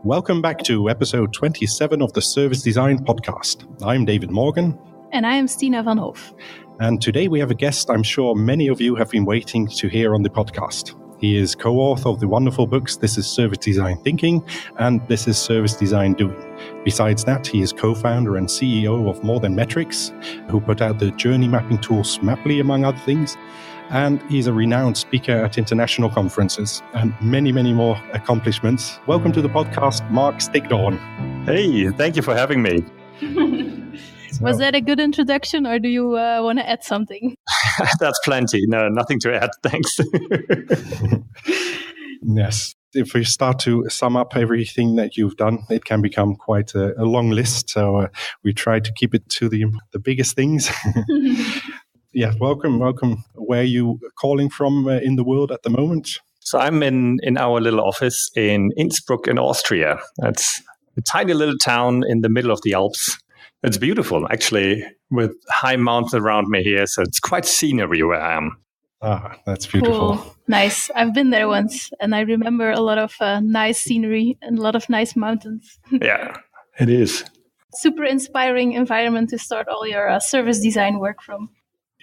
Welcome back to episode 27 of the Service Design Podcast. I'm David Morgan. And I am Stina van Hoof. And today we have a guest I'm sure many of you have been waiting to hear on the podcast. He is co-author of the wonderful books This is Service Design Thinking and This is Service Design Doing. Besides that, he is co-founder and CEO of More Than Metrics, who put out the journey mapping tool Smaply, among other things. And he's a renowned speaker at international conferences and many, many more accomplishments. Welcome to the podcast, Marc Stickdorn. Hey, thank you for having me. Was that a good introduction, or do you want to add something? That's plenty. No, nothing to add. Thanks. Yes. If we start to sum up everything that you've done, it can become quite a long list. So we try to keep it to the biggest things. Yeah, welcome. Where are you calling from in the world at the moment? So I'm in our little office in Innsbruck in Austria. That's a tiny little town in the middle of the Alps. It's beautiful, actually, with high mountains around me here. So it's quite scenery where I am. Ah, that's beautiful. Cool. Nice. I've been there once, and I remember a lot of nice scenery and a lot of nice mountains. Yeah, it is. Super inspiring environment to start all your service design work from.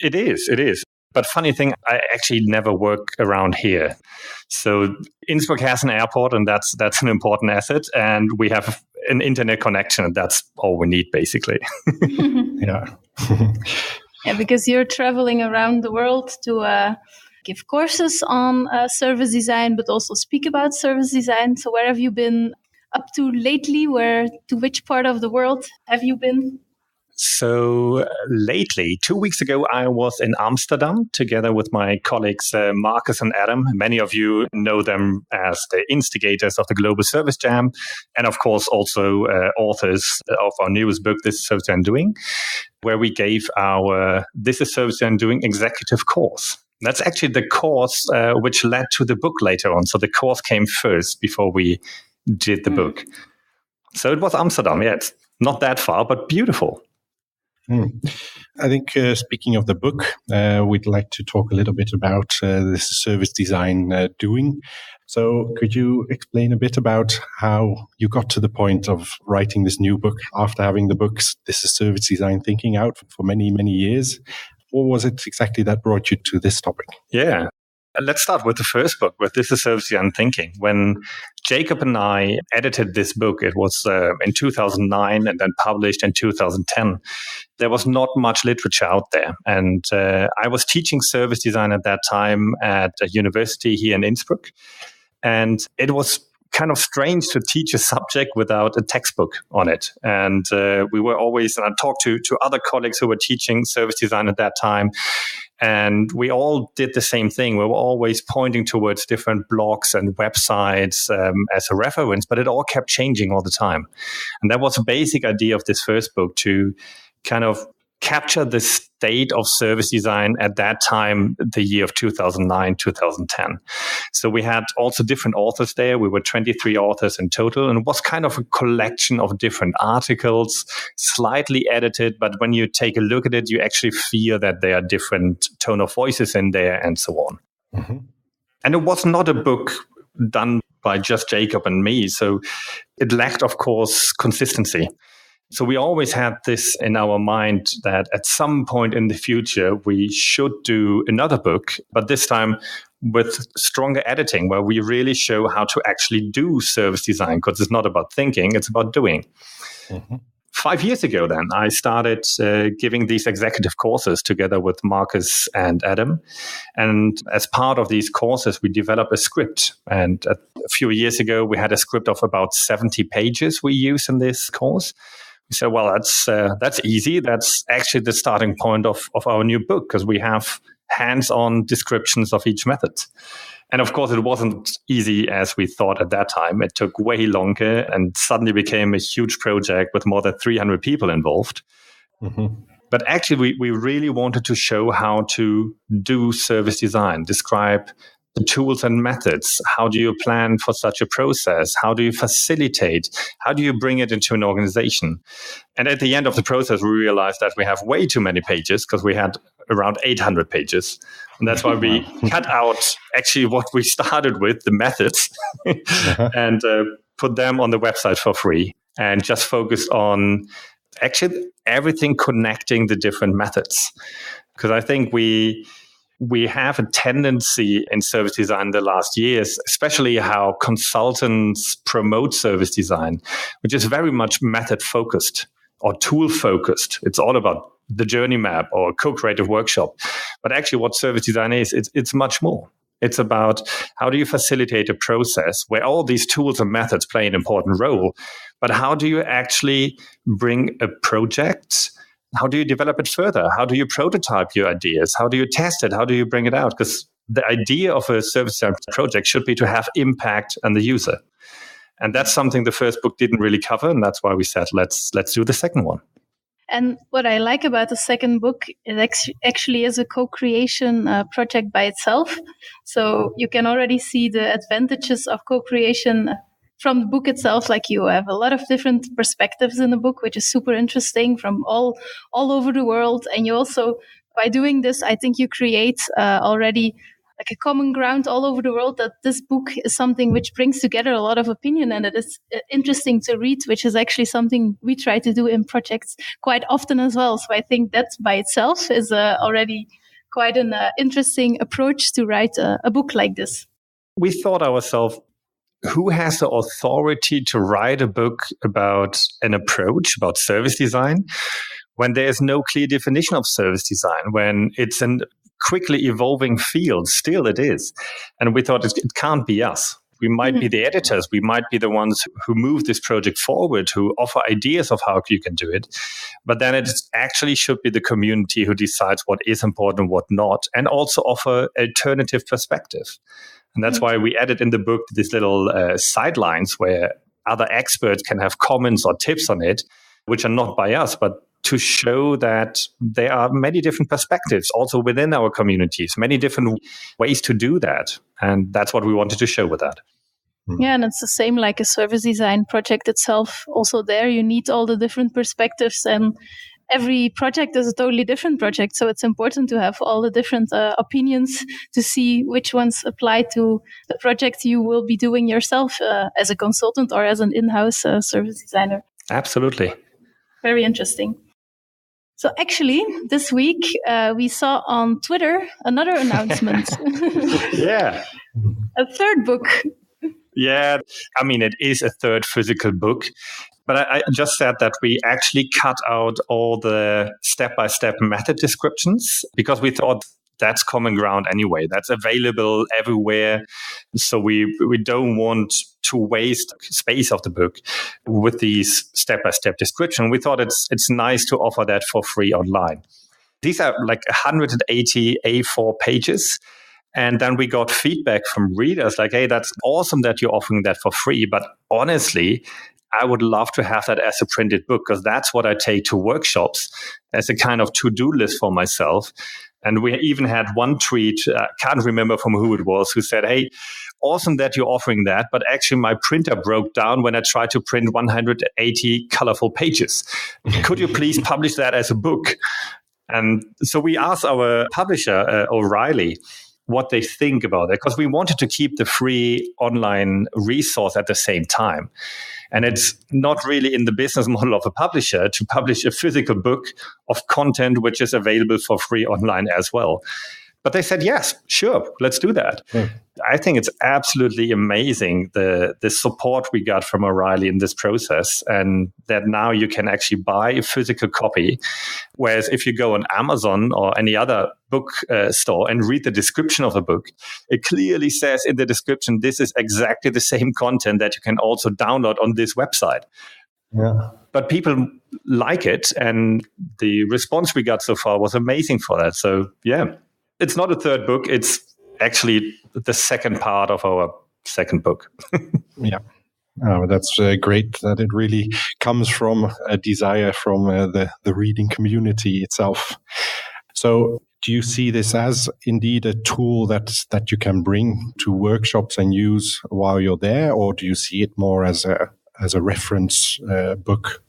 It is. But funny thing, I actually never work around here. So Innsbruck has an airport, and that's an important asset. And we have an internet connection, and that's all we need, basically. Yeah. Yeah, because you're traveling around the world to give courses on service design, but also speak about service design. So where have you been up to lately? To which part of the world have you been? So lately, 2 weeks ago, I was in Amsterdam together with my colleagues Marcus and Adam. Many of you know them as the instigators of the Global Service Jam, and of course also authors of our newest book, This is Service Design Doing, where we gave our This is Service Design Doing executive course. That's actually the course which led to the book later on. So the course came first before we did the book. So it was Amsterdam. Yeah, it's not that far, but beautiful. I think speaking of the book, we'd like to talk a little bit about this service design doing. So could you explain a bit about how you got to the point of writing this new book after having the books This is Service Design Thinking out for many, many years? What was it exactly that brought you to this topic? Yeah. Let's start with the first book, with This is Service Design Thinking. When Jacob and I edited this book, it was in 2009 and then published in 2010. There was not much literature out there. And I was teaching service design at that time at a university here in Innsbruck. And it was kind of strange to teach a subject without a textbook on it. And we were always, and I talked to other colleagues who were teaching service design at that time. And we all did the same thing. We were always pointing towards different blogs and websites as a reference, but it all kept changing all the time. And that was a basic idea of this first book, to kind of capture the state of service design at that time, the year of 2009, 2010. So we had also different authors there. We were 23 authors in total, and it was kind of a collection of different articles, slightly edited, but when you take a look at it, you actually feel that there are different tone of voices in there and so on. Mm-hmm. And it was not a book done by just Jacob and me, so it lacked, of course, consistency. So we always had this in our mind that at some point in the future, we should do another book, but this time with stronger editing, where we really show how to actually do service design, because it's not about thinking, it's about doing. Mm-hmm. 5 years ago, then, I started giving these executive courses together with Marcus and Adam. And as part of these courses, we developed a script. And a few years ago, we had a script of about 70 pages we use in this course. We said, well, that's easy. That's actually the starting point of our new book, because we have hands-on descriptions of each method. And of course, it wasn't easy as we thought at that time. It took way longer and suddenly became a huge project with more than 300 people involved. Mm-hmm. But actually, we really wanted to show how to do service design, describe the tools and methods. How do you plan for such a process? How do you facilitate? How do you bring it into an organization? And at the end of the process, we realized that we have way too many pages, because we had around 800 pages. And that's why we cut out actually what we started with, the methods, and put them on the website for free and just focused on actually everything connecting the different methods. Because I think we have a tendency in service design the last years, especially how consultants promote service design, which is very much method focused or tool focused. It's all about the journey map or co-creative workshop. But actually what service design is, it's much more. It's about how do you facilitate a process where all these tools and methods play an important role, but how do you actually bring a project? How do you develop it further? How do you prototype your ideas? How do you test it? How do you bring it out? Because the idea of a service design project should be to have impact on the user. And that's something the first book didn't really cover. And that's why we said, let's do the second one. And what I like about the second book, it actually is a co-creation project by itself. So you can already see the advantages of co-creation from the book itself. Like, you have a lot of different perspectives in the book, which is super interesting, from all over the world. And you also, by doing this, I think you create already like a common ground all over the world, that this book is something which brings together a lot of opinion, and it is interesting to read, which is actually something we try to do in projects quite often as well. So I think that by itself is already quite an interesting approach to write a book like this. We thought ourselves, who has the authority to write a book about an approach, about service design, when there is no clear definition of service design, when it's an quickly evolving field? Still it is. And we thought it can't be us. We might be the editors. We might be the ones who move this project forward, who offer ideas of how you can do it. But then it actually should be the community who decides what is important and what not, and also offer alternative perspective. And that's why we added in the book these little sidelines where other experts can have comments or tips on it, which are not by us, but to show that there are many different perspectives also within our communities, many different ways to do that. And that's what we wanted to show with that. Yeah, and it's the same like a service design project itself. Also there, you need all the different perspectives, and every project is a totally different project. So it's important to have all the different opinions to see which ones apply to the project you will be doing yourself as a consultant or as an in-house service designer. Absolutely. Very interesting. So actually, this week, we saw on Twitter another announcement. Yeah. A third book. Yeah. I mean, it is a third physical book. But I just said that we actually cut out all the step-by-step method descriptions because we thought that's common ground anyway. That's available everywhere. So we don't want to waste space of the book with these step-by-step description. We thought it's nice to offer that for free online. These are like 180 A4 pages. And then we got feedback from readers like, hey, that's awesome that you're offering that for free. But honestly, I would love to have that as a printed book, because that's what I take to workshops as a kind of to-do list for myself. And we even had one tweet, can't remember from who it was, who said, hey, awesome that you're offering that, but actually my printer broke down when I tried to print 180 colorful pages. Could you please publish that as a book? And so we asked our publisher, O'Reilly, what they think about it, because we wanted to keep the free online resource at the same time. And it's not really in the business model of a publisher to publish a physical book of content which is available for free online as well. But they said, yes, sure, let's do that. I think it's absolutely amazing, the support we got from O'Reilly in this process, and that now you can actually buy a physical copy. Whereas if you go on Amazon or any other book store and read the description of a book, it clearly says in the description, this is exactly the same content that you can also download on this website. Yeah. But people like it, and the response we got so far was amazing for that. So, yeah. It's not a third book. It's actually the second part of our second book. Yeah. Oh, that's great that it really comes from a desire from the reading community itself. So do you see this as indeed a tool that you can bring to workshops and use while you're there, or do you see it more as a reference book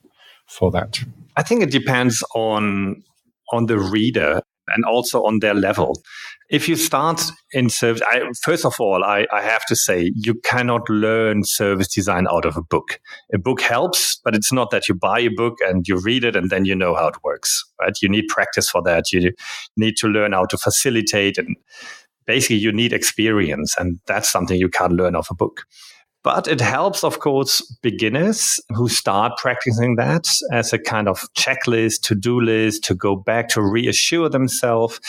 for that? I think it depends on the reader. and also on their level. If you start in service, first of all, I have to say, you cannot learn service design out of a book. A book helps, but it's not that you buy a book and you read it and then you know how it works, right? You need practice for that. You need to learn how to facilitate, and basically you need experience, and that's something you can't learn off a book. But it helps, of course, beginners who start practicing that as a kind of checklist, to-do list, to go back to reassure themselves.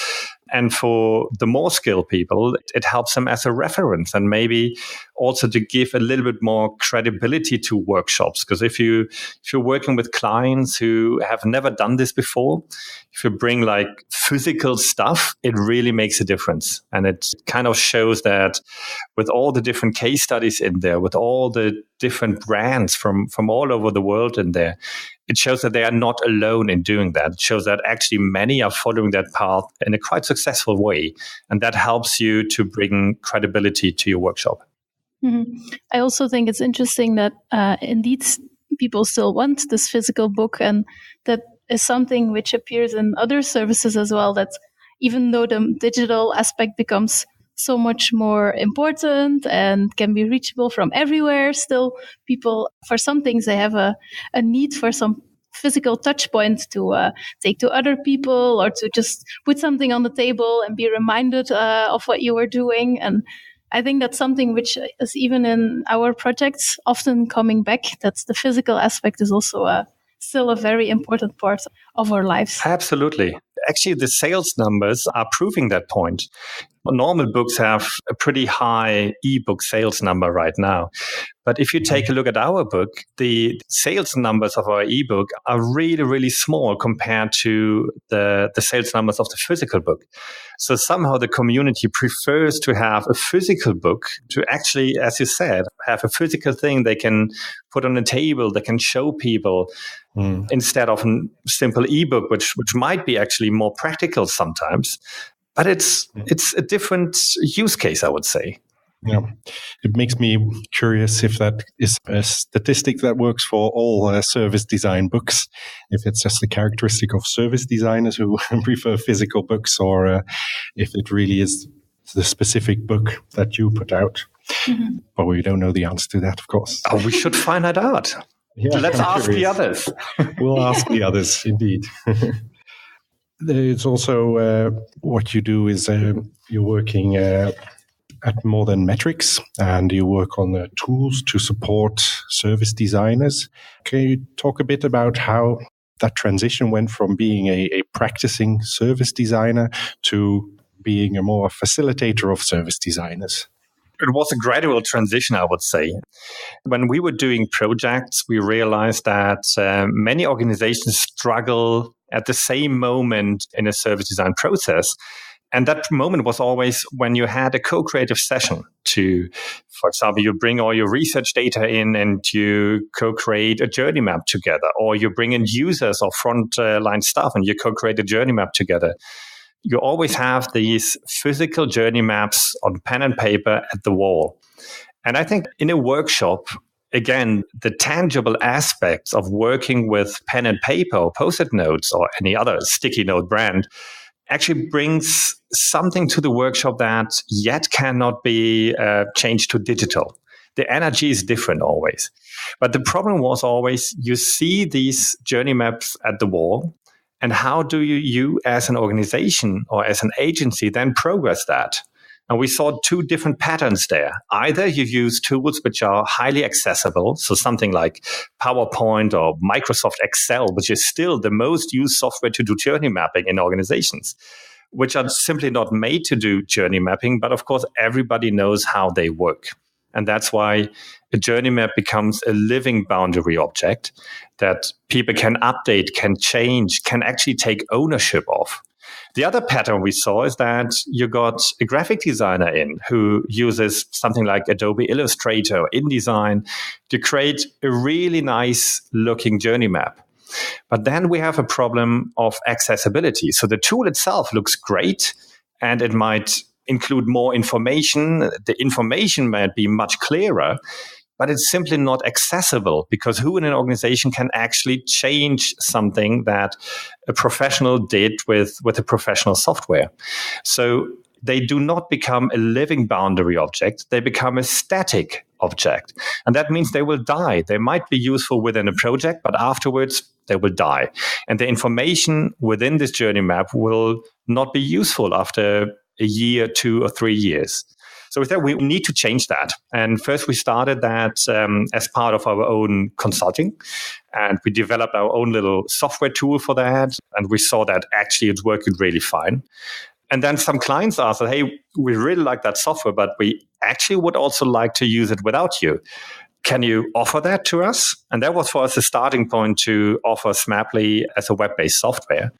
And for the more skilled people, it helps them as a reference, and maybe also to give a little bit more credibility to workshops. Because if you're working with clients who have never done this before, if you bring like physical stuff, it really makes a difference. And it kind of shows that with all the different case studies in there, with all the different brands from all over the world in there, it shows that they are not alone in doing that. It shows that actually many are following that path in a quite successful way. And that helps you to bring credibility to your workshop. Mm-hmm. I also think it's interesting that indeed people still want this physical book, and that is something which appears in other services as well, that even though the digital aspect becomes so much more important and can be reachable from everywhere, still people, for some things, they have a need for some physical touch point to take to other people, or to just put something on the table and be reminded of what you were doing. And I think that's something which is even in our projects often coming back, that the physical aspect is also still a very important part of our lives. Absolutely. Actually, the sales numbers are proving that point. Normal books have a pretty high ebook sales number right now. But if you take a look at our book, the sales numbers of our ebook are really, really small compared to the sales numbers of the physical book. So somehow the community prefers to have a physical book, to actually, as you said, have a physical thing they can put on a table, they can show people, instead of a simple ebook, which might be actually more practical sometimes. But it's a different use case, I would say. Yeah, it makes me curious if that is a statistic that works for all service design books, if it's just a characteristic of service designers who prefer physical books, or if it really is the specific book that you put out. Mm-hmm. But we don't know the answer to that, of course. Oh, we should find that out. Yeah, let's ask the others. We'll ask the others, indeed. There's also what you do is you're working at More Than Metrics, and you work on tools to support service designers. Can you talk a bit about how that transition went from being a practicing service designer to being a more facilitator of service designers? It was a gradual transition, I would say. When we were doing projects, we realized that many organizations struggle at the same moment in a service design process. And that moment was always when you had a co-creative session to, for example, you bring all your research data in and you co-create a journey map together, or you bring in users or front-line staff and you co-create a journey map together. You always have these physical journey maps on pen and paper at the wall. And I think in a workshop, again, the tangible aspects of working with pen and paper or Post-it notes or any other sticky note brand actually brings something to the workshop that yet cannot be changed to digital. The energy is different always. But the problem was always you see these journey maps at the wall, and how do you as an organization or as an agency then progress that? And we saw two different patterns there. Either you use tools which are highly accessible, so something like PowerPoint or Microsoft Excel, which is still the most used software to do journey mapping in organizations, which are simply not made to do journey mapping, but of course everybody knows how they work. And that's why a journey map becomes a living boundary object that people can update, can change, can actually take ownership of. The other pattern we saw is that you got a graphic designer in who uses something like Adobe Illustrator or InDesign to create a really nice looking journey map. But then we have a problem of accessibility. So the tool itself looks great and it might include more information. The information might be much clearer, but it's simply not accessible because who in an organization can actually change something that a professional did with a professional software? So they do not become a living boundary object. They become a static object. And that means they will die. They might be useful within a project, but afterwards they will die. And the information within this journey map will not be useful after a year, 2 or 3 years. So with that, we need to change that. And first we started that as part of our own consulting. And we developed our own little software tool for that. And we saw that actually it's working really fine. And then some clients asked, hey, we really like that software, but we actually would also like to use it without you. Can you offer that to us? And that was for us a starting point to offer Smaply as a web-based software.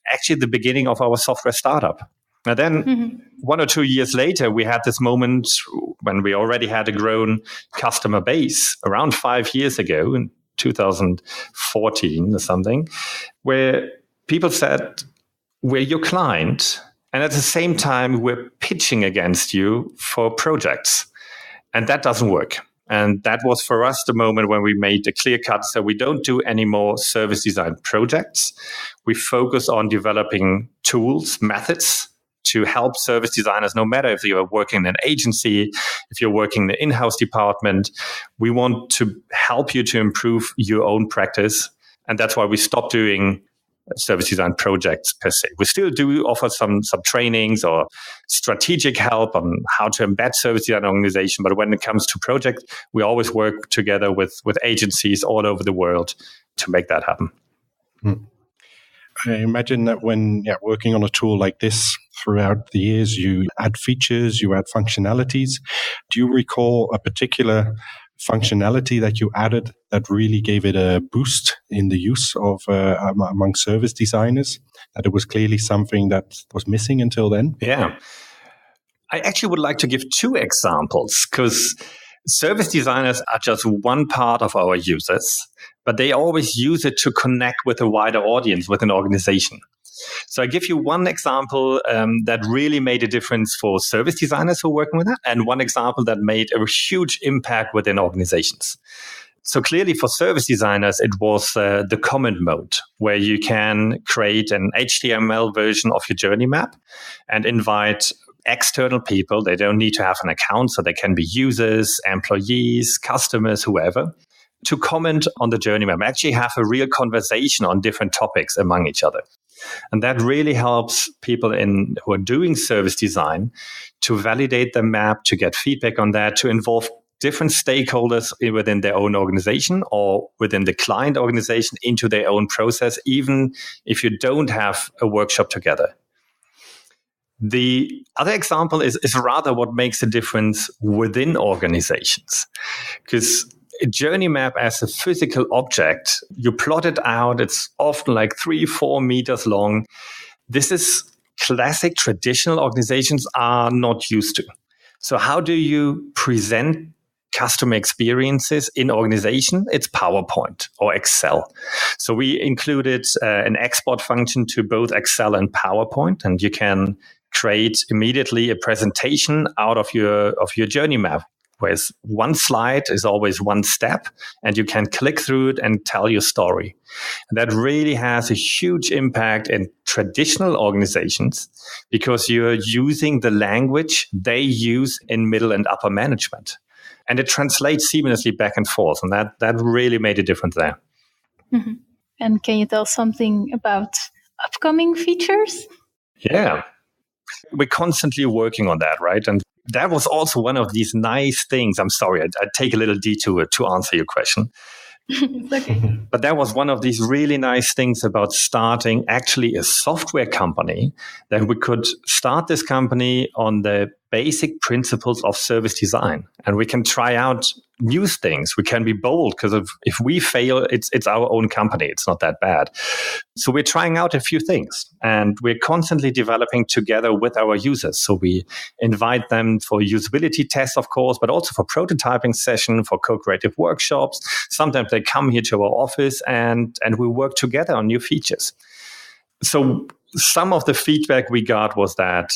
Actually, the beginning of our software startup. Now then, 1 or 2 years later, we had this moment when we already had a grown customer base around 5 years ago in 2014 or something, where people said, we're your client, and at the same time, we're pitching against you for projects. And that doesn't work. And that was for us the moment when we made a clear cut. So we don't do any more service design projects. We focus on developing tools, methods to help service designers, no matter if you're working in an agency, if you're working in the in-house department. We want to help you to improve your own practice. And that's why we stopped doing service design projects per se. We still do offer some trainings or strategic help on how to embed service design organization. But when it comes to projects, we always work together with agencies all over the world to make that happen. I imagine that when working on a tool like this throughout the years, you add features, you add functionalities. Do you recall a particular functionality that you added that really gave it a boost in the use of among service designers, that it was clearly something that was missing until then? Yeah. I actually would like to give 2 examples because service designers are just one part of our users, but they always use it to connect with a wider audience, with an organization. So I give you one example that really made a difference for service designers who are working with that, and one example that made a huge impact within organizations. So clearly for service designers, it was the comment mode, where you can create an HTML version of your journey map and invite external people. They don't need to have an account, so they can be users, employees, customers, whoever, to comment on the journey map, actually have a real conversation on different topics among each other. And that really helps people who are doing service design to validate the map, to get feedback on that, to involve different stakeholders within their own organization or within the client organization into their own process, even if you don't have a workshop together. The other example is rather what makes a difference within organizations. Because a journey map as a physical object, you plot it out, it's often like 3-4 meters long. This is classic traditional organizations are not used to. So how do you present customer experiences in organization? It's PowerPoint or Excel. So we included an export function to both Excel and PowerPoint, and you can create immediately a presentation out of your journey map. Whereas one slide is always one step, and you can click through it and tell your story. And that really has a huge impact in traditional organizations because you're using the language they use in middle and upper management. And it translates seamlessly back and forth. And that really made a difference there. Mm-hmm. And can you tell something about upcoming features? Yeah. We're constantly working on that, right? And that was also one of these nice things. I'm sorry, I take a little detour to answer your question. It's okay. But that was one of these really nice things about starting actually a software company, that we could start this company on the basic principles of service design. And we can try out new things. We can be bold because if we fail, it's our own company. It's not that bad. So we're trying out a few things, and we're constantly developing together with our users. So we invite them for usability tests, of course, but also for prototyping session, for co-creative workshops. Sometimes they come here to our office and we work together on new features. So some of the feedback we got was that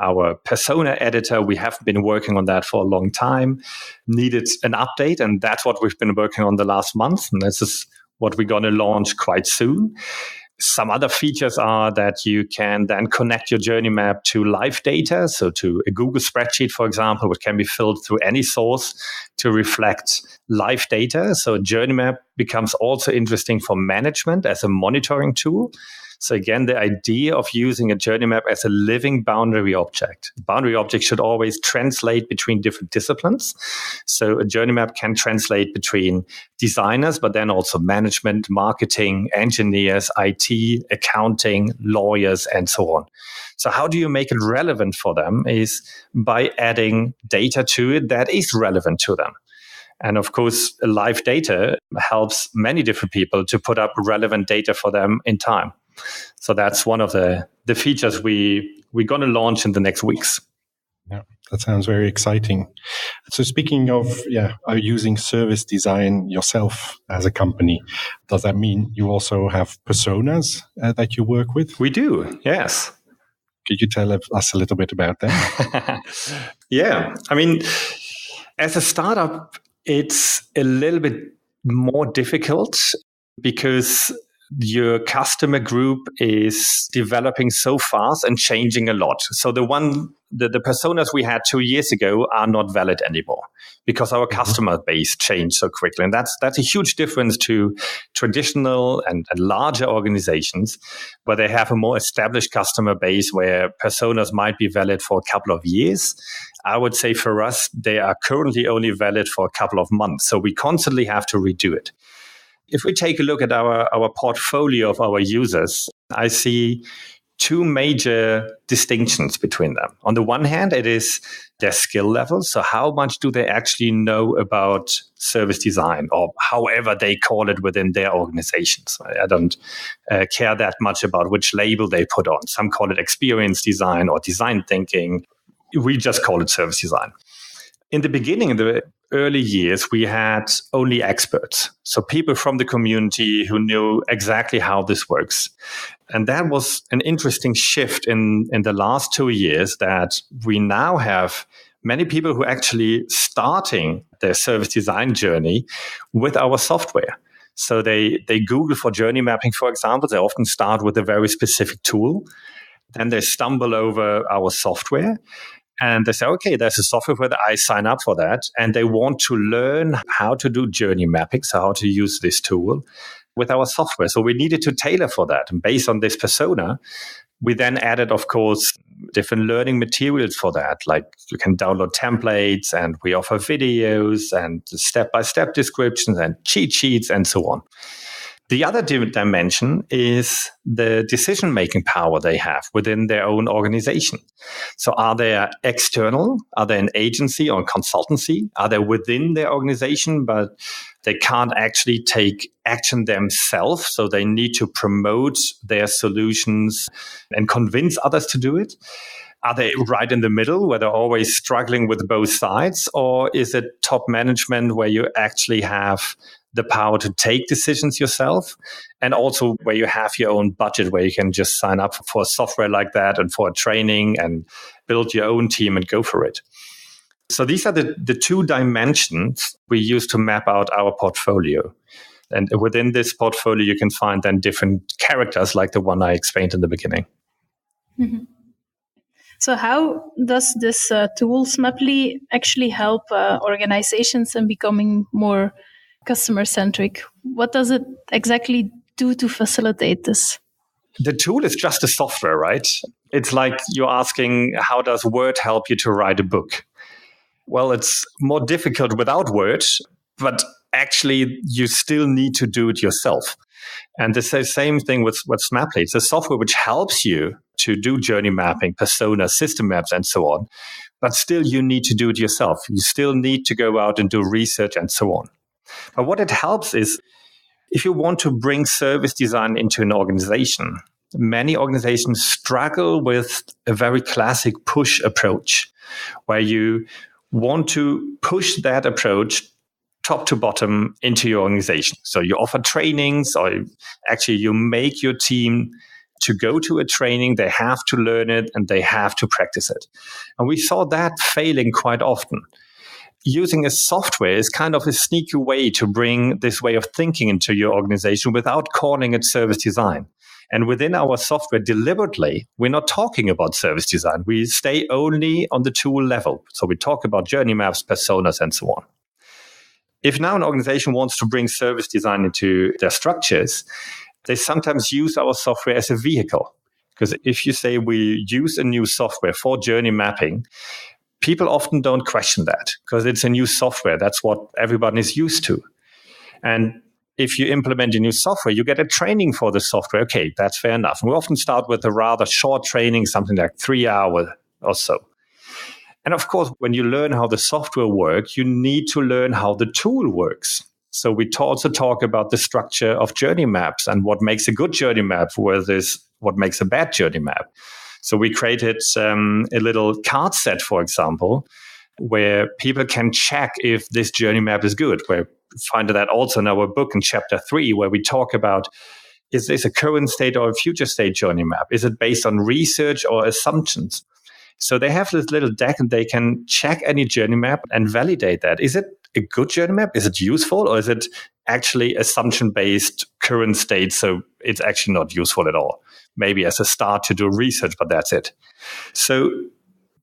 our persona editor, we have been working on that for a long time, needed an update. And that's what we've been working on the last month. And this is what we're going to launch quite soon. Some other features are that you can then connect your journey map to live data. So to a Google spreadsheet, for example, which can be filled through any source to reflect live data. So a journey map becomes also interesting for management as a monitoring tool. So again, the idea of using a journey map as a living boundary object. Boundary object should always translate between different disciplines. So a journey map can translate between designers, but then also management, marketing, engineers, IT, accounting, lawyers, and so on. So how do you make it relevant for them is by adding data to it that is relevant to them. And of course, live data helps many different people to put up relevant data for them in time. So that's one of the features we're going to launch in the next weeks. Yeah, that sounds very exciting. So speaking of using service design yourself as a company, does that mean you also have personas that you work with? We do, yes. Could you tell us a little bit about that? Yeah, I mean, as a startup, it's a little bit more difficult because your customer group is developing so fast and changing a lot. So the personas we had 2 years ago are not valid anymore because our customer base changed so quickly. And that's a huge difference to traditional and larger organizations where they have a more established customer base where personas might be valid for a couple of years. I would say for us, they are currently only valid for a couple of months. So we constantly have to redo it. If we take a look at our portfolio of our users, I see two major distinctions between them. On the one hand, it is their skill level. So how much do they actually know about service design, or however they call it within their organizations? I don't care that much about which label they put on. Some call it experience design or design thinking. We just call it service design. In the beginning, in the early years, we had only experts. So people from the community who knew exactly how this works. And that was an interesting shift in the last 2 years, that we now have many people who actually starting their service design journey with our software. So they Google for journey mapping, for example. They often start with a very specific tool. Then they stumble over our software. And they say, okay, there's a software where I sign up for that. And they want to learn how to do journey mapping, so how to use this tool with our software. So we needed to tailor for that. And based on this persona, we then added, of course, different learning materials for that. Like you can download templates, and we offer videos and step-by-step descriptions and cheat sheets and so on. The other dimension is the decision-making power they have within their own organization. So are they external? Are they an agency or a consultancy? Are they within their organization, but they can't actually take action themselves? So they need to promote their solutions and convince others to do it. Are they right in the middle where they're always struggling with both sides? Or is it top management where you actually have the power to take decisions yourself, and also where you have your own budget, where you can just sign up for software like that and for training and build your own team and go for it? So these are the two dimensions we use to map out our portfolio. And within this portfolio, you can find then different characters like the one I explained in the beginning. Mm-hmm. So how does this tool, Smaply, actually help organizations in becoming more customer-centric? What does it exactly do to facilitate this? The tool is just a software, right? It's like you're asking, how does Word help you to write a book? Well, it's more difficult without Word, but actually you still need to do it yourself. And the same thing with Smaply. It's a software which helps you to do journey mapping, persona, system maps, and so on. But still you need to do it yourself. You still need to go out and do research and so on. But what it helps is, if you want to bring service design into an organization, many organizations struggle with a very classic push approach, where you want to push that approach top to bottom into your organization. So you offer trainings, or actually you make your team to go to a training, they have to learn it, and they have to practice it. And we saw that failing quite often. Using a software is kind of a sneaky way to bring this way of thinking into your organization without calling it service design. And within our software, deliberately, we're not talking about service design. We stay only on the tool level. So we talk about journey maps, personas, and so on. If now an organization wants to bring service design into their structures, they sometimes use our software as a vehicle. Because if you say we use a new software for journey mapping, people often don't question that because it's a new software. That's what everyone is used to. And if you implement a new software, you get a training for the software. Okay, that's fair enough. And we often start with a rather short training, something like 3 hours or so. And of course, when you learn how the software works, you need to learn how the tool works. So we also talk about the structure of journey maps and what makes a good journey map versus what makes a bad journey map. So we created a little card set, for example, where people can check if this journey map is good. We find that also in our book in chapter 3, where we talk about, is this a current state or a future state journey map? Is it based on research or assumptions? So they have this little deck and they can check any journey map and validate that. Is it a good journey map? Is it useful? Or is it actually assumption-based current state? So it's actually not useful at all. Maybe as a start to do research, but that's it. So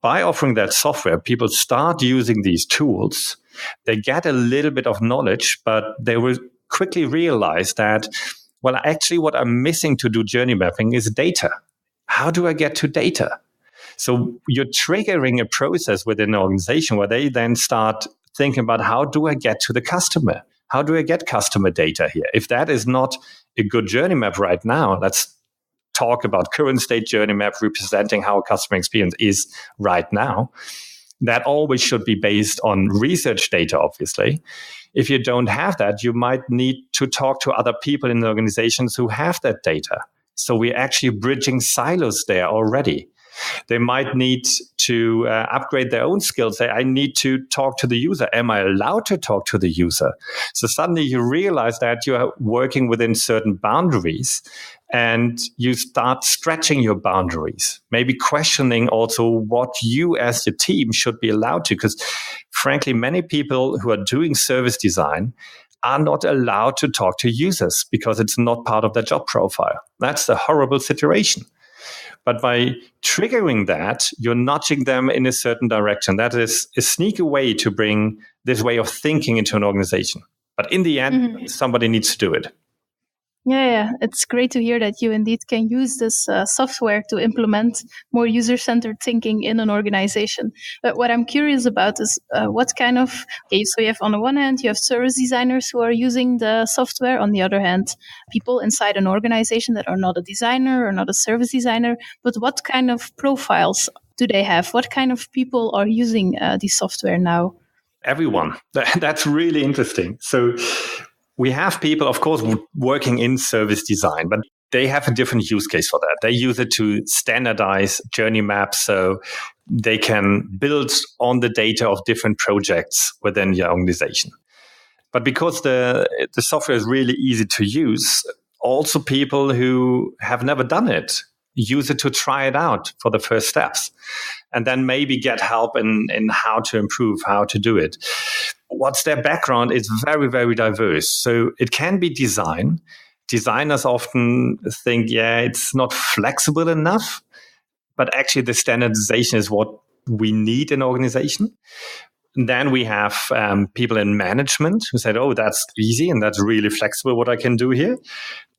by offering that software, people start using these tools. They get a little bit of knowledge, but they will quickly realize that, well, actually what I'm missing to do journey mapping is data. How do I get to data? So you're triggering a process within an organization where they then start thinking about, how do I get to the customer? How do I get customer data here? If that is not a good journey map right now, let's talk about current state journey map representing how a customer experience is right now. That always should be based on research data, obviously. If you don't have that, you might need to talk to other people in the organizations who have that data. So we're actually bridging silos there already. They might need to upgrade their own skills. Say, I need to talk to the user. Am I allowed to talk to the user? So suddenly you realize that you are working within certain boundaries and you start stretching your boundaries, maybe questioning also what you as the team should be allowed to. Because frankly, many people who are doing service design are not allowed to talk to users because it's not part of their job profile. That's a horrible situation. But by triggering that, you're nudging them in a certain direction. That is a sneaky way to bring this way of thinking into an organization. But in the end, somebody needs to do it. Yeah, it's great to hear that you indeed can use this software to implement more user-centered thinking in an organization. But what I'm curious about is what kind of, so you have on the one hand, you have service designers who are using the software. On the other hand, people inside an organization that are not a designer or not a service designer. But what kind of profiles do they have? What kind of people are using the software now? Everyone. That's really interesting. So we have people, of course, working in service design, but they have a different use case for that. They use it to standardize journey maps so they can build on the data of different projects within your organization. But because the software is really easy to use, also people who have never done it use it to try it out for the first steps and then maybe get help in how to improve, how to do it. What's their background is very, very diverse. So it can be design. Designers often think, it's not flexible enough, but actually the standardization is what we need in an organization. And then we have people in management who said, that's easy and that's really flexible what I can do here.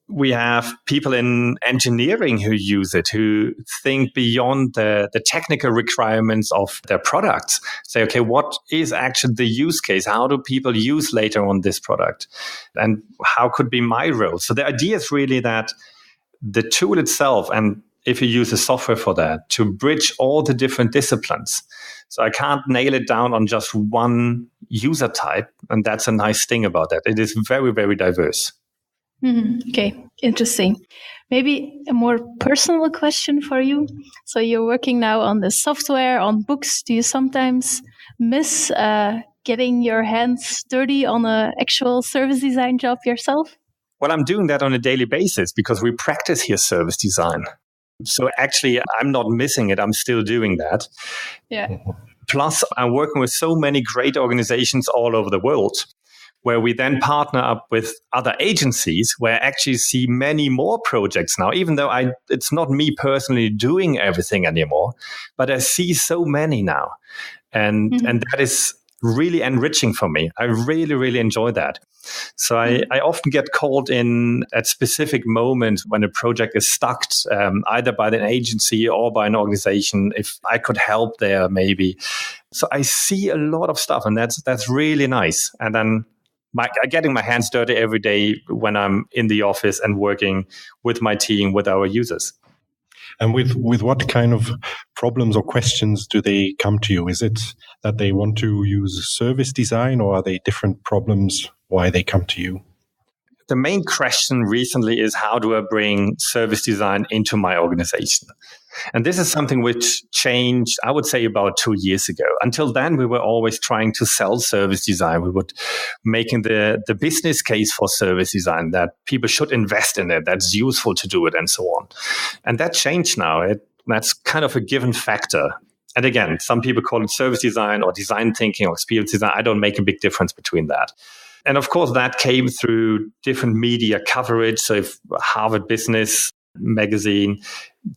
We have people in engineering who use it, who think beyond the technical requirements of their products. Say, okay, what is actually the use case? How do people use later on this product? And how could be my role? So the idea is really that the tool itself, and if you use a software for that, to bridge all the different disciplines. So I can't nail it down on just one user type. And that's a nice thing about that. It is very, very diverse. Okay, interesting. Maybe a more personal question for you. So you're working now on the software, on books. Do you sometimes miss getting your hands dirty on an actual service design job yourself? Well, I'm doing that on a daily basis because we practice here service design. So actually, I'm not missing it. I'm still doing that. Yeah. Plus, I'm working with so many great organizations all over the world, where we then partner up with other agencies, where I actually see many more projects now, even though it's not me personally doing everything anymore, but I see so many now. And that is really enriching for me. I really, really enjoy that. So I often get called in at specific moments when a project is stuck, either by an agency or by an organization, if I could help there, maybe. So I see a lot of stuff, and that's really nice. And then getting my hands dirty every day when I'm in the office and working with my team, with our users. And with what kind of problems or questions do they come to you? Is it that they want to use service design, or are they different problems why they come to you? The main question recently is, how do I bring service design into my organization? And this is something which changed, I would say, about 2 years ago. Until then, we were always trying to sell service design. We were making the business case for service design, that people should invest in it, that's useful to do it, and so on. And that changed now. That's kind of a given factor. And again, some people call it service design or design thinking or experience design. I don't make a big difference between that. And of course, that came through different media coverage. So if Harvard Business Magazine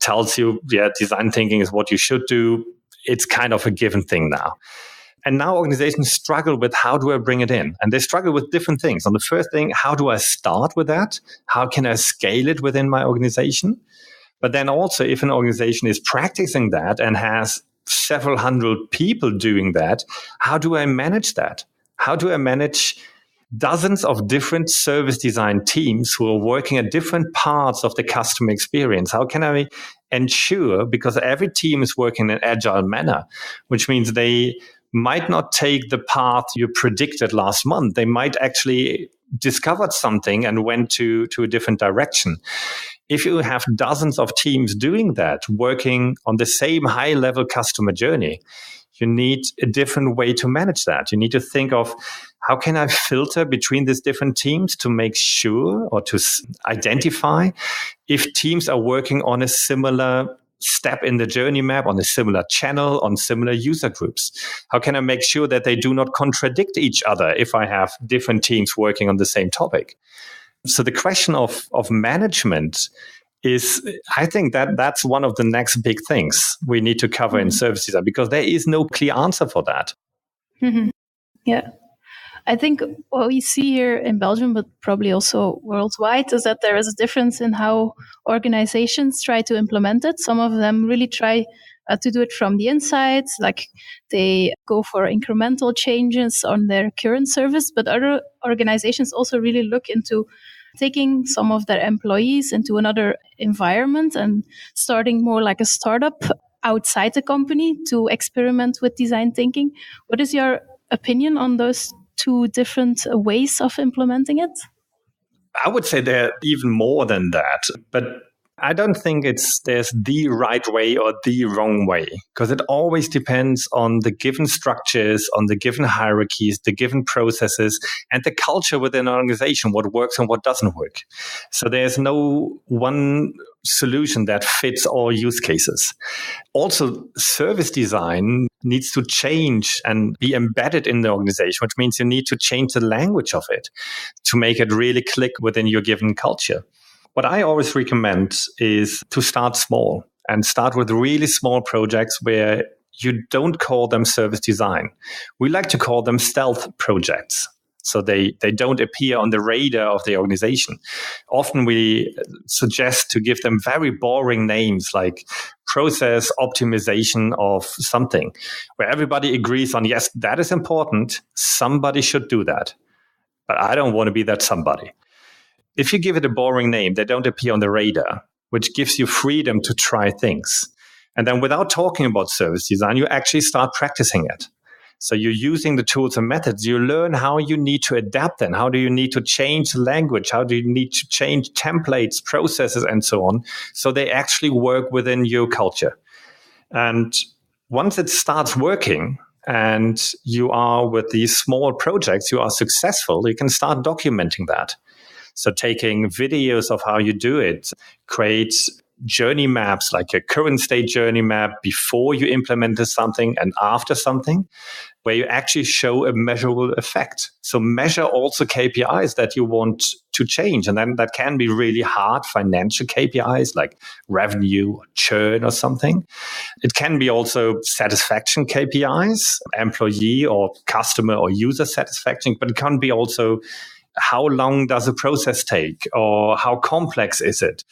tells you, design thinking is what you should do, it's kind of a given thing now. And now organizations struggle with, how do I bring it in? And they struggle with different things. On the first thing, how do I start with that? How can I scale it within my organization? But then also, if an organization is practicing that and has several hundred people doing that, how do I manage that? How do I manage dozens of different service design teams who are working at different parts of the customer experience? How can I ensure, because every team is working in an agile manner, which means they might not take the path you predicted last month. They might actually discovered something and went to a different direction. If you have dozens of teams doing that, working on the same high-level customer journey, you need a different way to manage that. You need to think of, how can I filter between these different teams to make sure, or to identify if teams are working on a similar step in the journey map, on a similar channel, on similar user groups? How can I make sure that they do not contradict each other if I have different teams working on the same topic? So the question of management is, I think that's one of the next big things we need to cover in service design, because there is no clear answer for that. Mm-hmm. Yeah. I think what we see here in Belgium, but probably also worldwide, is that there is a difference in how organizations try to implement it. Some of them really try to do it from the inside, like they go for incremental changes on their current service, but other organizations also really look into taking some of their employees into another environment and starting more like a startup outside the company to experiment with design thinking. What is your opinion on those two different ways of implementing it? I would say there are even more than that, but I don't think there's the right way or the wrong way, because it always depends on the given structures, on the given hierarchies, the given processes, and the culture within an organization, what works and what doesn't work. So there's no one solution that fits all use cases. Also, service design needs to change and be embedded in the organization, which means you need to change the language of it to make it really click within your given culture. What I always recommend is to start small and start with really small projects where you don't call them service design. We like to call them stealth projects. So they don't appear on the radar of the organization. Often we suggest to give them very boring names like process optimization of something, where everybody agrees on, yes, that is important. Somebody should do that. But I don't want to be that somebody. If you give it a boring name, they don't appear on the radar, which gives you freedom to try things. And then without talking about service design, you actually start practicing it. So you're using the tools and methods. You learn how you need to adapt them. How do you need to change language? How do you need to change templates, processes, and so on, so they actually work within your culture. And once it starts working and you are with these small projects, you are successful, you can start documenting that. So taking videos of how you do it, create journey maps, like a current state journey map before you implemented something and after something, where you actually show a measurable effect. So measure also KPIs that you want to change. And then that can be really hard financial KPIs like revenue or churn or something. It can be also satisfaction KPIs, employee or customer or user satisfaction, but it can be also how long does a process take or how complex is it?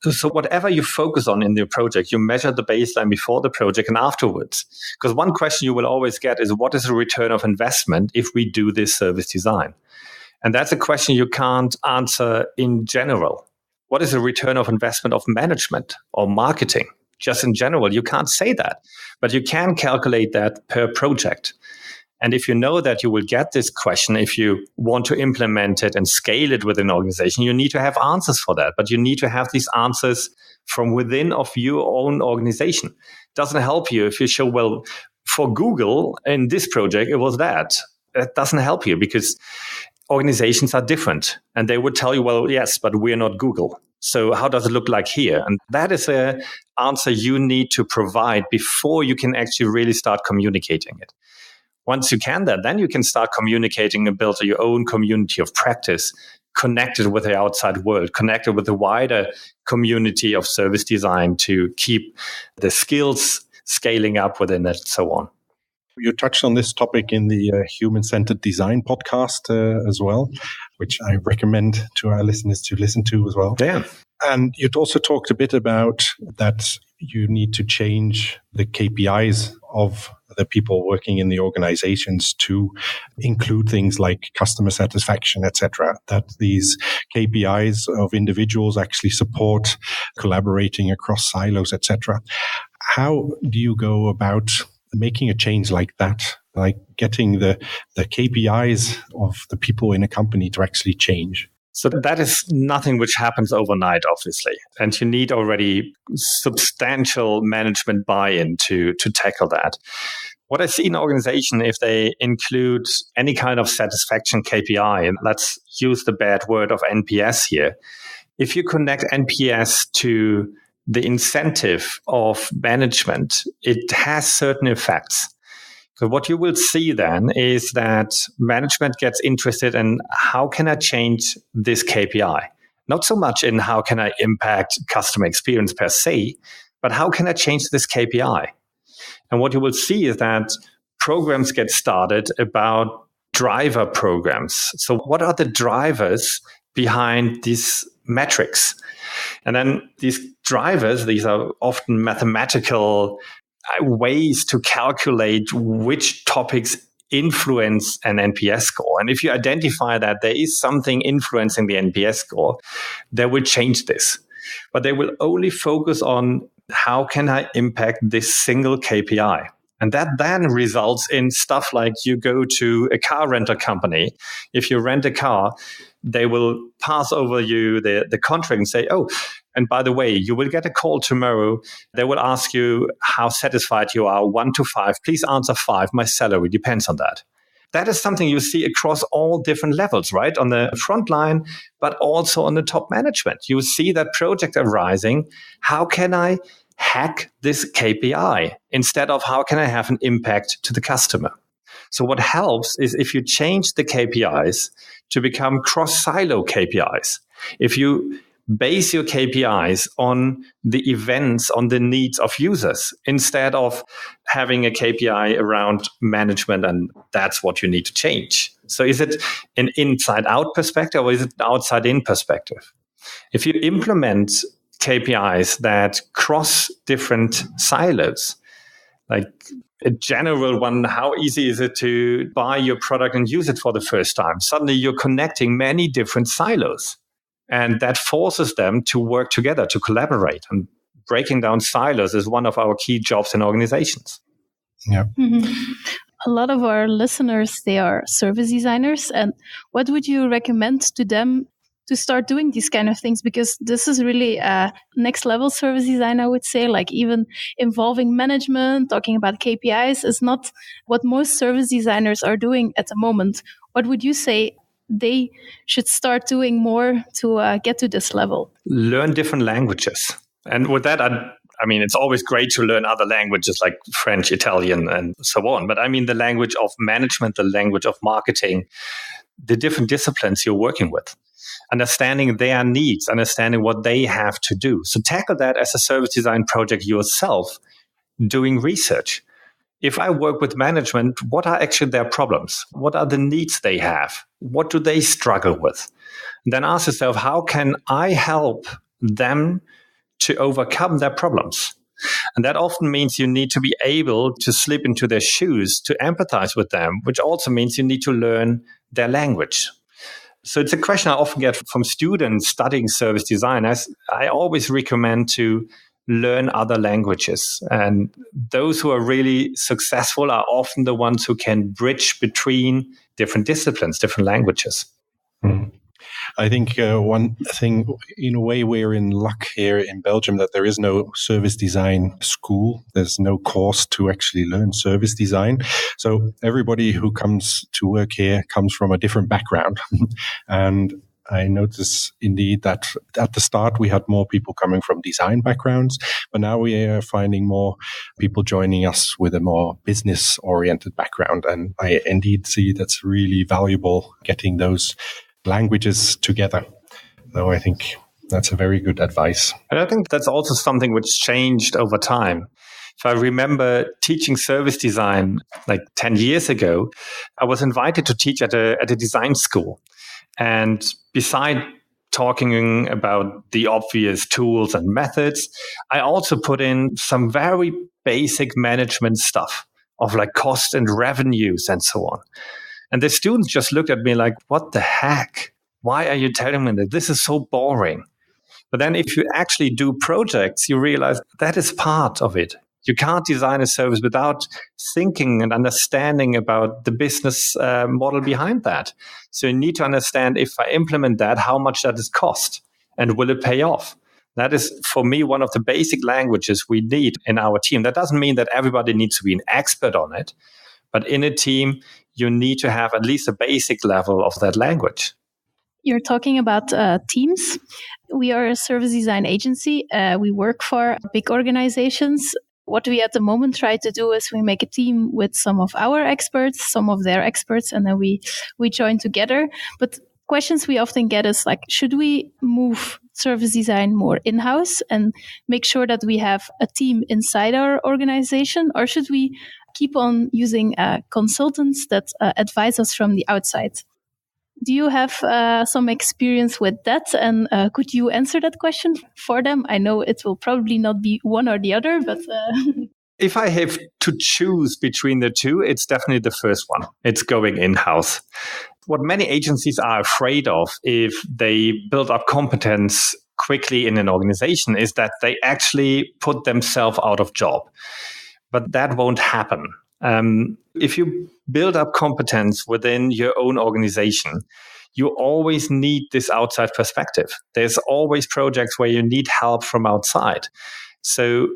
So whatever you focus on in the project, you measure the baseline before the project and afterwards. Because one question you will always get is, what is the return of investment if we do this service design? And that's a question you can't answer in general. What is the return of investment of management or marketing? Just in general, you can't say that. But you can calculate that per project. And if you know that you will get this question, if you want to implement it and scale it within an organization, you need to have answers for that. But you need to have these answers from within of your own organization. It doesn't help you if you show, well, for Google in this project, it was that. That doesn't help you because organizations are different. And they would tell you, well, yes, but we're not Google. So how does it look like here? And that is an answer you need to provide before you can actually really start communicating it. Once you can that, then you can start communicating and build your own community of practice, connected with the outside world, connected with the wider community of service design to keep the skills scaling up within it and so on. You touched on this topic in the Human-Centered Design podcast as well, which I recommend to our listeners to listen to as well. Yeah. And you'd also talked a bit about that you need to change the KPIs of the people working in the organizations to include things like customer satisfaction, etc., that these KPIs of individuals actually support collaborating across silos, etc. How do you go about making a change like that, like getting the KPIs of the people in a company to actually change? So that is nothing which happens overnight, obviously. And you need already substantial management buy-in to tackle that. What I see in an organization, if they include any kind of satisfaction KPI, and let's use the bad word of NPS here, if you connect NPS to the incentive of management, it has certain effects. So what you will see then is that management gets interested in how can I change this KPI? Not so much in how can I impact customer experience per se, but how can I change this KPI? And what you will see is that programs get started about driver programs. So what are the drivers behind these metrics? And then these drivers, these are often mathematical ways to calculate which topics influence an NPS score. And if you identify that there is something influencing the NPS score, they will change this. But they will only focus on how can I impact this single KPI. And that then results in stuff like you go to a car rental company. If you rent a car, they will pass over you the contract and say, oh, and by the way, you will get a call tomorrow. They will ask you how satisfied you are, 1 to 5. Please answer 5. My salary depends on that. That is something you see across all different levels, right? On the front line, but also on the top management. You see that project arising. How can I hack this KPI instead of how can I have an impact to the customer? So what helps is if you change the KPIs to become cross-silo KPIs. If you base your KPIs on the events, on the needs of users, instead of having a KPI around management, and that's what you need to change. So is it an inside-out perspective or is it an outside-in perspective? If you implement KPIs that cross different silos, like a general one, how easy is it to buy your product and use it for the first time? Suddenly you're connecting many different silos. And that forces them to work together, to collaborate. And breaking down silos is one of our key jobs in organizations. Yeah. Mm-hmm. A lot of our listeners, they are service designers. And what would you recommend to them to start doing these kind of things? Because this is really a next level service design, I would say. Like even involving management, talking about KPIs is not what most service designers are doing at the moment. What would you say they should start doing more to get to this level? Learn different languages. And with that, I mean, it's always great to learn other languages like French, Italian, and so on. But I mean, the language of management, the language of marketing, the different disciplines you're working with, understanding their needs, understanding what they have to do. So tackle that as a service design project yourself, doing research. If I work with management, what are actually their problems? What are the needs they have? What do they struggle with? And then ask yourself, how can I help them to overcome their problems? And that often means you need to be able to slip into their shoes, to empathize with them, which also means you need to learn their language. So it's a question I often get from students studying service design. I always recommend to learn other languages. And those who are really successful are often the ones who can bridge between different disciplines, different languages. Mm. I think one thing, in a way, we're in luck here in Belgium that there is no service design school. There's no course to actually learn service design. So everybody who comes to work here comes from a different background. And I notice indeed that at the start we had more people coming from design backgrounds, but now we are finding more people joining us with a more business-oriented background. And I indeed see that's really valuable, getting those languages together. So I think that's a very good advice. And I think that's also something which changed over time. If I remember teaching service design like 10 years ago, I was invited to teach at a design school. And beside talking about the obvious tools and methods, I also put in some very basic management stuff of like cost and revenues and so on. And the students just looked at me like, what the heck? Why are you telling me that? This is so boring. But then if you actually do projects, you realize that is part of it. You can't design a service without thinking and understanding about the business model behind that. So you need to understand, if I implement that, how much that is cost and will it pay off? That is, for me, one of the basic languages we need in our team. That doesn't mean that everybody needs to be an expert on it. But in a team, you need to have at least a basic level of that language. You're talking about teams. We are a service design agency. We work for big organizations. What we at the moment try to do is we make a team with some of our experts, some of their experts, and then we join together. But questions we often get is like, should we move service design more in-house and make sure that we have a team inside our organization, or should we keep on using consultants that advise us from the outside? Do you have some experience with that? And could you answer that question for them? I know it will probably not be one or the other, but... If I have to choose between the two, it's definitely the first one. It's going in-house. What many agencies are afraid of if they build up competence quickly in an organization is that they actually put themselves out of job. But that won't happen. If you build up competence within your own organization, you always need this outside perspective. There's always projects where you need help from outside. So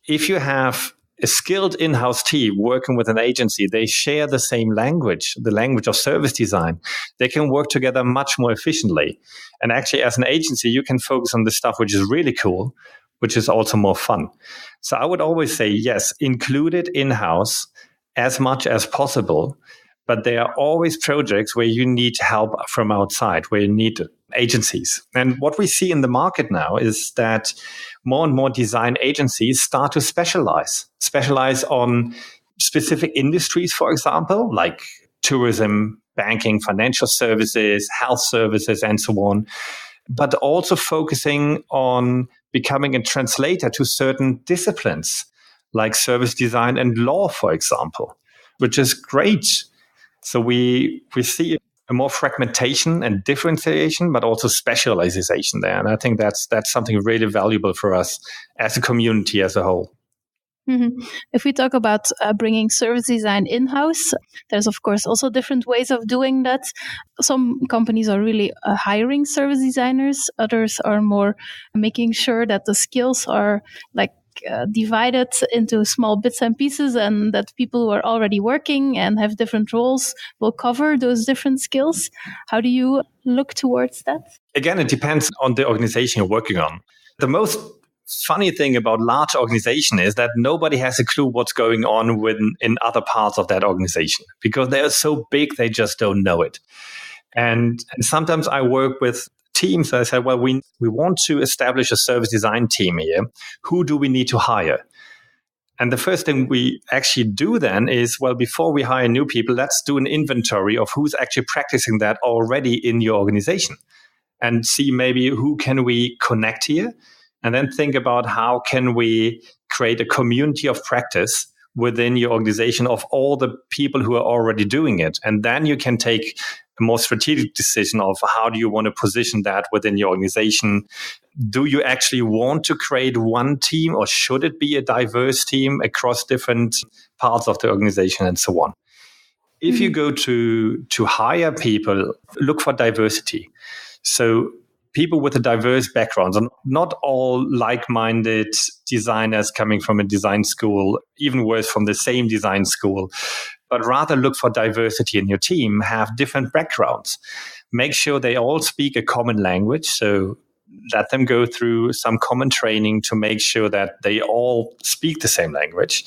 if you have a skilled in-house team working with an agency, they share the same language, the language of service design. They can work together much more efficiently. And actually, as an agency, you can focus on the stuff which is really cool, which is also more fun. So I would always say, yes, include it in-house as much as possible. But there are always projects where you need help from outside, where you need agencies. And what we see in the market now is that more and more design agencies start to specialize on specific industries, for example, like tourism, banking, financial services, health services, and so on, but also focusing on becoming a translator to certain disciplines, like service design and law, for example, which is great. So we see a more fragmentation and differentiation, but also specialization there. And I think that's something really valuable for us as a community as a whole. Mm-hmm. If we talk about bringing service design in-house, there's of course also different ways of doing that. Some companies are really hiring service designers. Others are more making sure that the skills are like divided into small bits and pieces, and that people who are already working and have different roles will cover those different skills. How do you look towards that? Again, it depends on the organization you're working on. The most funny thing about large organization is that nobody has a clue what's going on in other parts of that organization, because they are so big, they just don't know it. And sometimes I work with teams. I said, well, we want to establish a service design team here. Who do we need to hire? And the first thing we actually do then is, well, before we hire new people, let's do an inventory of who's actually practicing that already in your organization, and see maybe who can we connect here, and then think about how can we create a community of practice within your organization of all the people who are already doing it. And then you can take a more strategic decision of how do you want to position that within your organization. Do you actually want to create one team, or should it be a diverse team across different parts of the organization, and so on? If you go to hire people, look for diversity. So people with a diverse background, and not all like-minded designers coming from a design school, even worse, from the same design school, but rather look for diversity in your team, have different backgrounds. Make sure they all speak a common language. So let them go through some common training to make sure that they all speak the same language.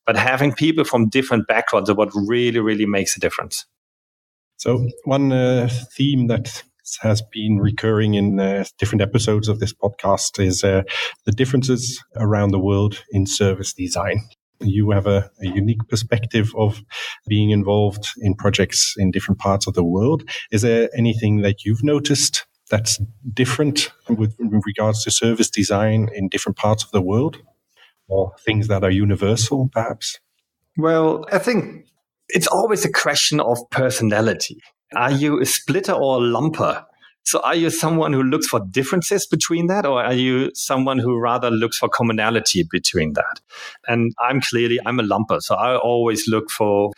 But having people from different backgrounds is what really, really makes a difference. So one theme that has been recurring in different episodes of this podcast is the differences around the world in service design. You have a unique perspective of being involved in projects in different parts of the world. Is there anything that you've noticed that's different with regards to service design in different parts of the world, or things that are universal, perhaps? Well, I think it's always a question of personality. Are you a splitter or a lumper? So are you someone who looks for differences between that, or are you someone who rather looks for commonality between that? And I'm a lumper. So I always look for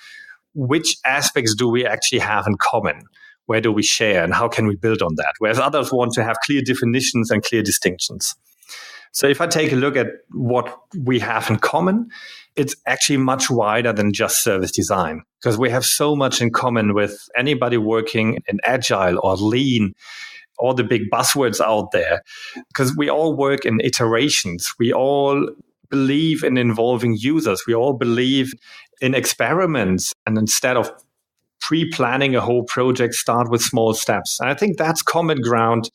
which aspects do we actually have in common? Where do we share, and how can we build on that? Whereas others want to have clear definitions and clear distinctions. So if I take a look at what we have in common, it's actually much wider than just service design, because we have so much in common with anybody working in agile or lean, all the big buzzwords out there, because we all work in iterations. We all believe in involving users. We all believe in experiments, and instead of pre-planning a whole project, start with small steps. And I think that's common ground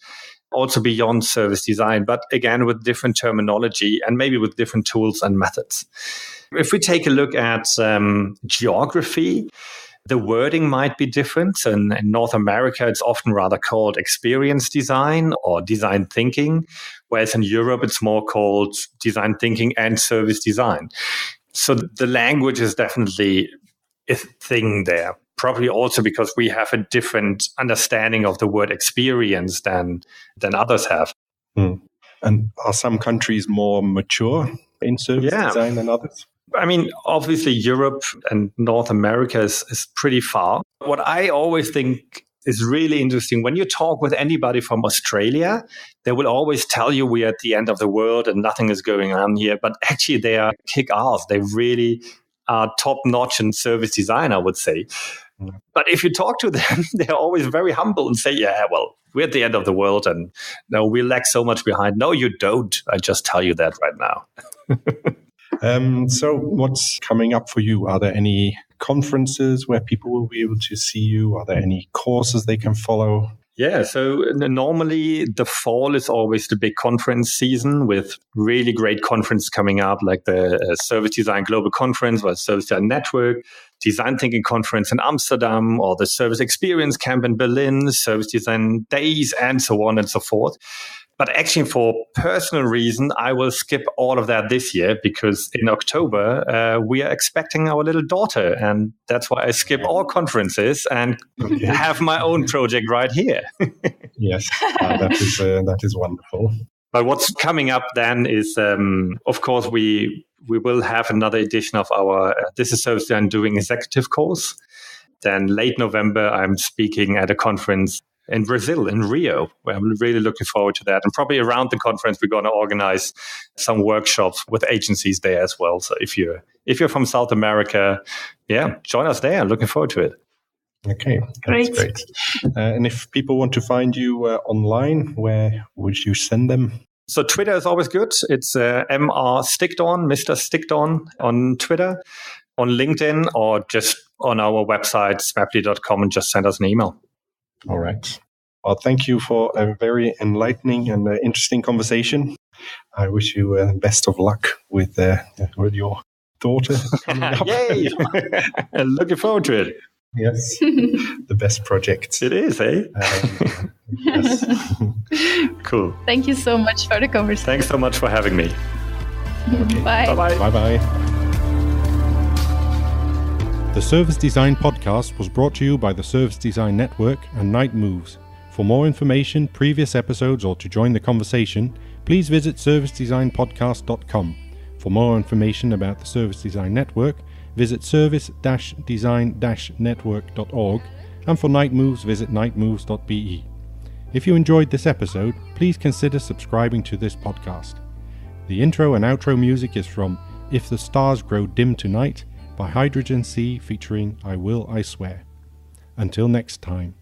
also beyond service design, but again, with different terminology and maybe with different tools and methods. If we take a look at geography, the wording might be different. So in North America, it's often rather called experience design or design thinking, whereas in Europe, it's more called design thinking and service design. So the language is definitely a thing there. Probably also because we have a different understanding of the word experience than others have. And are some countries more mature in service design than others? I mean, obviously Europe and North America is pretty far. What I always think is really interesting, when you talk with anybody from Australia, they will always tell you we are at the end of the world and nothing is going on here. But actually they are kick-ass. They really are top-notch in service design, I would say. But if you talk to them, they're always very humble and say, yeah, well, we're at the end of the world and no, we lag so much behind. No, you don't. I just tell you that right now. So what's coming up for you? Are there any conferences where people will be able to see you? Are there any courses they can follow? Yeah, so normally the fall is always the big conference season with really great conferences coming up, like the Service Design Global Conference or Service Design Network, Design Thinking Conference in Amsterdam, or the Service Experience Camp in Berlin, Service Design Days, and so on and so forth. But actually, for personal reason, I will skip all of that this year because in October, we are expecting our little daughter. And that's why I skip all conferences and have my own project right here. Yes, that is wonderful. But what's coming up then is, of course, we will have another edition of our This is Service Design Doing executive course. Then late November, I'm speaking at a conference in Brazil, in Rio. I'm really looking forward to that. And probably around the conference, we're going to organize some workshops with agencies there as well. So if you're from South America, join us there. Looking forward to it. Okay, that's great. And if people want to find you online, where would you send them? So Twitter is always good. It's Mr. Stickdorn, Mr. Stickdorn on Twitter, on LinkedIn, or just on our website, smaply.com, and just send us an email. All right. Well, thank you for a very enlightening and interesting conversation. I wish you best of luck with your daughter. Yay! Looking forward to it. Yes, the best project. It is, eh? Yes. Cool. Thank you so much for the conversation. Thanks so much for having me. Okay. Bye. Bye-bye. Bye-bye. The Service Design Podcast was brought to you by the Service Design Network and Night Moves. For more information, previous episodes, or to join the conversation, please visit servicedesignpodcast.com. For more information about the Service Design Network, visit service-design-network.org, and for Night Moves, visit nightmoves.be. If you enjoyed this episode, please consider subscribing to this podcast. The intro and outro music is from If the Stars Grow Dim Tonight by Hydrogen Sea featuring I Will, I Swear. Until next time.